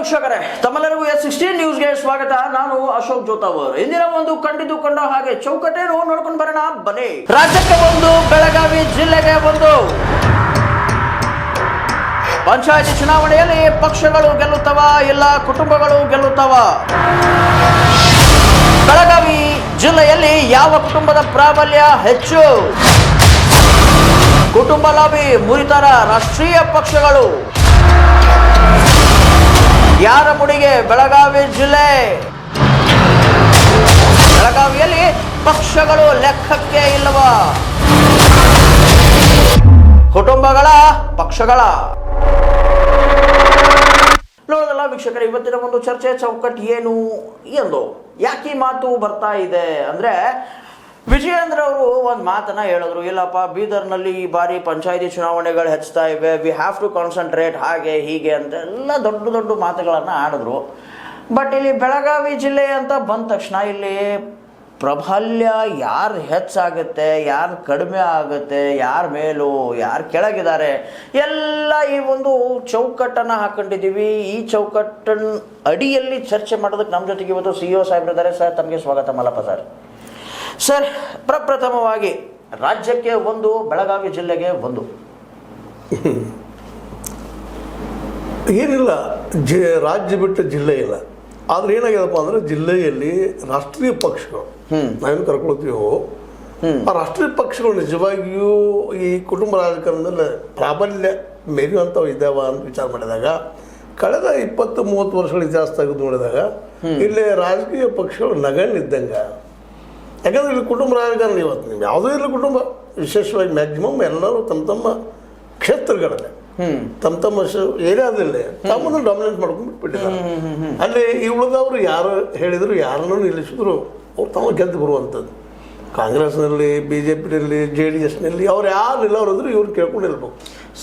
ವೀಕ್ಷಕರೇ, ತಮ್ಮೆಲ್ಲರಿಗೂ S16 ನ್ಯೂಸ್ಗೆ ಸ್ವಾಗತ. ನಾನು ಅಶೋಕ್ ಜೋತಾವರ್. ಇಂದಿನ ಒಂದು ಕಂಡ ಹಾಗೆ ಚೌಕಟ್ಟೇನು ನೋಡ್ಕೊಂಡು ಬರೋಣ ಬನ್ನಿ. ರಾಜ್ಯಕ್ಕೆ ಒಂದು, ಬೆಳಗಾವಿ ಜಿಲ್ಲೆಗೆ ಒಂದು. ಪಂಚಾಯತಿ ಚುನಾವಣೆಯಲ್ಲಿ ಪಕ್ಷಗಳು ಗೆಲ್ಲುತ್ತವ ಇಲ್ಲ ಕುಟುಂಬಗಳು ಗೆಲ್ಲುತ್ತವ? ಬೆಳಗಾವಿ ಜಿಲ್ಲೆಯಲ್ಲಿ ಯಾವ ಕುಟುಂಬದ ಪ್ರಾಬಲ್ಯ ಹೆಚ್ಚು? ಕುಟುಂಬ ಲಾಬಿ ಮುರಿತರ ರಾಷ್ಟ್ರೀಯ ಪಕ್ಷಗಳು. ಯಾರ ಮುಡಿಗೆ ಬೆಳಗಾವಿ ಜಿಲ್ಲೆ? ಬೆಳಗಾವಿಯಲ್ಲಿ ಪಕ್ಷಗಳು ಲೆಕ್ಕಕ್ಕೆ ಇಲ್ಲವ? ಕುಟುಂಬಗಳ ಪಕ್ಷಗಳ? ನೋಡೋದಲ್ಲ ವೀಕ್ಷಕರೇ, ಇವತ್ತಿನ ಒಂದು ಚರ್ಚೆ ಚೌಕಟ್ಟು ಏನು ಎಂದು ಯಾಕೆ ಮಾತು ಬರ್ತಾ ಇದೆ ಅಂದ್ರೆ, ವಿಜಯೇಂದ್ರ ಅವರು ಒಂದು ಮಾತನ್ನ ಹೇಳಿದ್ರು, ಇಲ್ಲಪ್ಪ ಬೀದರ್ನಲ್ಲಿ ಈ ಬಾರಿ ಪಂಚಾಯತಿ ಚುನಾವಣೆಗಳು ಹೆಚ್ಚುತ್ತಾ ಇವೆ, ವಿ ಹ್ಯಾವ್ ಟು ಕಾನ್ಸಂಟ್ರೇಟ್ ಹಾಗೆ ಹೀಗೆ ಅಂತ ಎಲ್ಲ ದೊಡ್ಡ ದೊಡ್ಡ ಮಾತುಗಳನ್ನು ಆಡಿದ್ರು. ಬಟ್ ಇಲ್ಲಿ ಬೆಳಗಾವಿ ಜಿಲ್ಲೆ ಅಂತ ಬಂದ ತಕ್ಷಣ ಇಲ್ಲಿ ಪ್ರಾಬಲ್ಯ ಯಾರು ಹೆಚ್ಚಾಗುತ್ತೆ, ಯಾರು ಕಡಿಮೆ ಆಗುತ್ತೆ, ಯಾರ ಮೇಲೂ ಯಾರು ಕೆಳಗಿದ್ದಾರೆ ಎಲ್ಲ ಈ ಒಂದು ಚೌಕಟ್ಟನ್ನು ಹಾಕೊಂಡಿದ್ದೀವಿ. ಈ ಚೌಕಟ್ಟನ್ನು ಅಡಿಯಲ್ಲಿ ಚರ್ಚೆ ಮಾಡೋದಕ್ಕೆ ನಮ್ಮ ಜೊತೆಗೆ ಇವತ್ತು CEO ಸಾಹೇಬ್ರಿದ್ದಾರೆ. ಸರ್, ತಮಗೆ ಸ್ವಾಗತ. ಮಲ್ಲಪ್ಪ ಸರ್, ಪ್ರಪ್ರಥಮವಾಗಿ ರಾಜ್ಯಕ್ಕೆ ಒಂದು, ಬೆಳಗಾವಿ ಜಿಲ್ಲೆಗೆ ಒಂದು. ಏನಿಲ್ಲ, ರಾಜ್ಯ ಬಿಟ್ಟು ಜಿಲ್ಲೆ ಇಲ್ಲ. ಆದ್ರೆ ಏನಾಗ್ಯದಪ್ಪ ಅಂದ್ರೆ, ಜಿಲ್ಲೆಯಲ್ಲಿ ರಾಷ್ಟ್ರೀಯ ಪಕ್ಷಗಳು ನಾವೇನು ಕರ್ಕೊಳ್ತೀವೋ ಆ ರಾಷ್ಟ್ರೀಯ ಪಕ್ಷಗಳು ನಿಜವಾಗಿಯೂ ಈ ಕುಟುಂಬ ರಾಜಕಾರಣದಲ್ಲಿ ಪ್ರಾಬಲ್ಯ ಮೇರಿಯುವಂಥವು ಇದ್ದಾವ ಅಂತ ವಿಚಾರ ಮಾಡಿದಾಗ, ಕಳೆದ 20-30 ವರ್ಷಗಳ ಇತಿಹಾಸ ತೆಗೆದು ನೋಡಿದಾಗ ಇಲ್ಲಿ ರಾಜಕೀಯ ಪಕ್ಷಗಳು ನಗಣ್ಯ ಇದ್ದಂಗೆ. ಯಾಕಂದ್ರೆ ಇಲ್ಲಿ ಕುಟುಂಬ ರಾಜಕಾರಣ ಇವತ್ತು ನೀವು ಯಾವುದೂ ಇಲ್ಲ, ಕುಟುಂಬ ವಿಶೇಷವಾಗಿ ಮ್ಯಾಕ್ಸಿಮಮ್ ಎಲ್ಲರೂ ತಮ್ಮ ತಮ್ಮ ಕ್ಷೇತ್ರಗಳಲ್ಲಿ ತಮ್ಮ ಏರಿಯಾದಲ್ಲಿ ತಮ್ಮನ್ನು ಡಾಮಿನೇಟ್ ಮಾಡ್ಕೊಂಡು ಬಿಟ್ಬಿಟ್ಟಿದ್ದಾರೆ. ಅಲ್ಲಿ ಈ ಉಳಿದವರು ಯಾರು ಹೇಳಿದ್ರು, ಯಾರನ್ನು ನಿಲ್ಲಿಸಿದ್ರು ಅವ್ರು ತಮ್ಮ ಗೆದ್ದು ಬರುವಂಥದ್ದು. ಕಾಂಗ್ರೆಸ್ನಲ್ಲಿ, BJPನಲ್ಲಿ, JDSನಲ್ಲಿ ಅವ್ರು ಯಾರು ನಿಲ್ಲವರಾದ್ರು ಇವ್ರು ಕೇಳ್ಕೊಂಡು ನಿಲ್ಬೇಕು.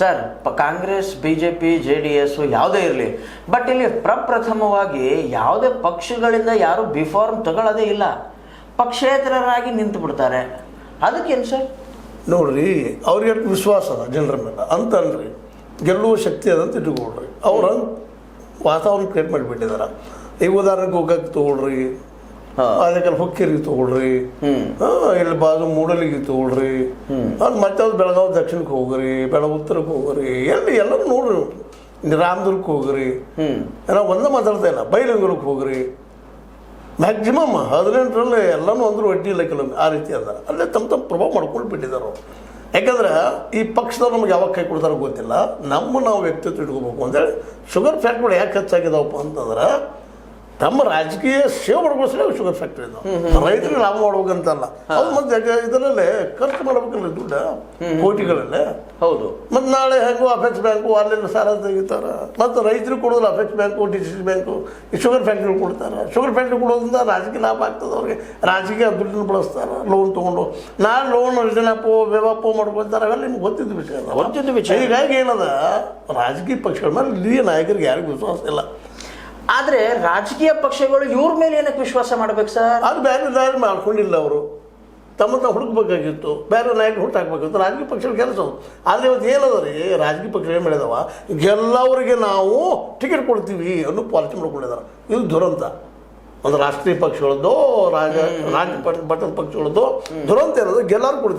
ಸರ್, ಕಾಂಗ್ರೆಸ್, BJP, JDS ಯಾವುದೇ ಇರಲಿ, ಬಟ್ ಇಲ್ಲಿ ಪ್ರಪ್ರಥಮವಾಗಿ ಯಾವುದೇ ಪಕ್ಷಗಳಿಂದ ಯಾರು ಬಿಫಾರ್ಮ್ ತಗೊಳ್ಳೋದೇ ಇಲ್ಲ, ಪಕ್ಷೇತರರಾಗಿ ನಿಂತು ಬಿಡ್ತಾರೆ. ಅದಕ್ಕೇನು ಸರ್? ನೋಡ್ರಿ, ಅವ್ರಿಗೆ ವಿಶ್ವಾಸ ಅದ ಜನರ ಮೇಲೆ ಅಂತ ಅನ್ರಿ, ಗೆಲ್ಲುವ ಶಕ್ತಿ ಅದಂತ ಇಟ್ಕೊಳ್ರಿ. ಅವ್ರ ವಾತಾವರಣ ಕ್ರಿಯೇಟ್ ಮಾಡಿಬಿಟ್ಟಿದಾರ. ಈಗ ಉದಾಹರಣೆಗೆ ಹೋಗಕ್ಕೆ ತಗೊಳ್ರಿ, ಅದಕ್ಕೆ ಹುಕ್ಕೇರಿಗೆ ತಗೊಳ್ರಿ, ಇಲ್ಲಿ ಬಾಜು ಮೂಡಲಿಗೆ ತಗೊಳ್ರಿ, ಅದು ಮತ್ತೆ ಅದು ಬೆಳಗಾವಿ ದಕ್ಷಿಣಕ್ಕೆ ಹೋಗ್ರಿ, ಬೆಳಗಾವಿ ಉತ್ತರಕ್ಕೆ ಹೋಗ್ರಿ, ಎಲ್ಲರೂ ನೋಡ್ರಿ, ರಾಮದುರ್ಗಕ್ಕೆ ಹೋಗ್ರಿ, ನಾವು ಒಂದೇ ಮಾತಾಡ್ತಾ ಇಲ್ಲ, ಬೈಲಂಗೂರಿಗೆ ಹೋಗ್ರಿ. ಮ್ಯಾಕ್ಸಿಮಮ್ 18ರಲ್ಲಿ ಎಲ್ಲನೂ ಅಂದರೂ ಅಡ್ಡಿ ಇಲ್ಲ, ಕೆಲವೊಮ್ಮೆ ಆ ರೀತಿ ಅದ. ಅಲ್ಲೇ ತಮ್ಮ ಪ್ರಭಾವ ಮಾಡ್ಕೊಂಡು ಬಿಟ್ಟಿದ್ದಾರೆ ಅವರು. ಯಾಕಂದ್ರೆ ಈ ಪಕ್ಷದವ್ರು ನಮ್ಗೆ ಯಾವಾಗ ಕೈ ಕೊಡ್ತಾರೋ ಗೊತ್ತಿಲ್ಲ, ನಾವು ವ್ಯಕ್ತಿತ್ವ ಇಟ್ಕೋಬೇಕು ಅಂತೇಳಿ ಶುಗರ್ ಫ್ಯಾಕ್ಟ್ರಿಗಳು ಯಾಕೆ ಹೆಚ್ಚಾಗಿದಾವಪ್ಪ ಅಂತಂದ್ರೆ, ತಮ್ಮ ರಾಜಕೀಯ ಸೇವೆ ಮಾಡ್ಕೊಳ್ಳೋ ಶುಗರ್ ಫ್ಯಾಕ್ಟ್ರಿ ಇದಾವೆ. ರೈತರಿಗೆ ಲಾಭ ಮಾಡ್ಬೇಕಂತಲ್ಲ, ಅದು ಮತ್ತೆ ಇದರಲ್ಲೇ ಖರ್ಚು ಮಾಡ್ಬೇಕಲ್ಲ ದುಡ್ಡು, ಕೋಟಿಗಳಲ್ಲೇ. ಹೌದು. ಮತ್ತು ನಾಳೆ ಹೆಂಗೋ ಅಪೆಕ್ಸ್ ಬ್ಯಾಂಕು ಅಲ್ಲೆಲ್ಲ ಸಾಲ ತೆಗಿತಾರೆ, ಮತ್ತು ರೈತರಿಗೆ ಕೊಡೋದಿಲ್ಲ ಅಪೆಕ್ಸ್ ಬ್ಯಾಂಕು, DCC ಬ್ಯಾಂಕು, ಈ ಶುಗರ್ ಫ್ಯಾಕ್ಟ್ರಿ ಕೊಡ್ತಾರೆ. ಶುಗರ್ ಫ್ಯಾಕ್ಟ್ರಿ ಕೊಡೋದ್ರಿಂದ ರಾಜಕೀಯ ಲಾಭ ಆಗ್ತದೆ ಅವ್ರಿಗೆ, ರಾಜಕೀಯ ದುಡ್ಡನ್ನು ಬಳಸ್ತಾರೆ ಲೋನ್ ತೊಗೊಂಡು. ನಾನು ಲೋನ್ ರಿಟರ್ನಪ್ಪು ವ್ಯವಪ್ಪು ಮಾಡ್ಕೊಳ್ತಾರೆ, ಅವೆಲ್ಲ ನಿಮ್ಗೆ ಗೊತ್ತಿದ್ದು ವಿಷಯ. ಹೀಗಾಗಿ ಏನದ, ರಾಜಕೀಯ ಪಕ್ಷಗಳ ಮೇಲೆ ಹಿರಿಯ ನಾಯಕರಿಗೆ ಯಾರಿಗೂ ವಿಶ್ವಾಸ ಇಲ್ಲ. ಆದ್ರೆ ರಾಜಕೀಯ ಪಕ್ಷಗಳು ಇವ್ರ ಮೇಲೆ ಏನಕ್ಕೆ ವಿಶ್ವಾಸ ಮಾಡ್ಬೇಕು ಸರ್? ಅದು ಬೇರೆ ದಾರಿ ಮಾಡ್ಕೊಂಡಿಲ್ಲ. ಅವರು ತಮ್ಮ ಹುಡುಕ್ಬೇಕಾಗಿತ್ತು, ಬೇರೆ ನಾಯಕ ಹುಟ್ಟು ಹಾಕ್ಬೇಕಿತ್ತು. ರಾಜಕೀಯ ಪಕ್ಷಗಳು ಕೆಲಸ. ಆದರೆ ಇವತ್ತು ಏನದ ರೀ, ರಾಜಕೀಯ ಪಕ್ಷಗಳು ಏನು ಮಾಡಿದಾವ, ಎಲ್ಲವರಿಗೆ ನಾವು ಟಿಕೆಟ್ ಕೊಡ್ತೀವಿ ಅನ್ನೋ ಪಾಲಿಸಿ ಮಾಡ್ಕೊಂಡಿದ್ದಾರೆ. ಇದು ದುರಂತ. ಒಂದು ರಾಷ್ಟ್ರೀಯ ಪಕ್ಷಗಳದ್ದು, ರಾಜ್ಯ ಪಟ್ಟದ ಪಕ್ಷಗಳದ್ದು ದುರಂತ ಏನದು, ಗೆಲ್ಲರೂ ಕೊಡ್ತೀವಿ.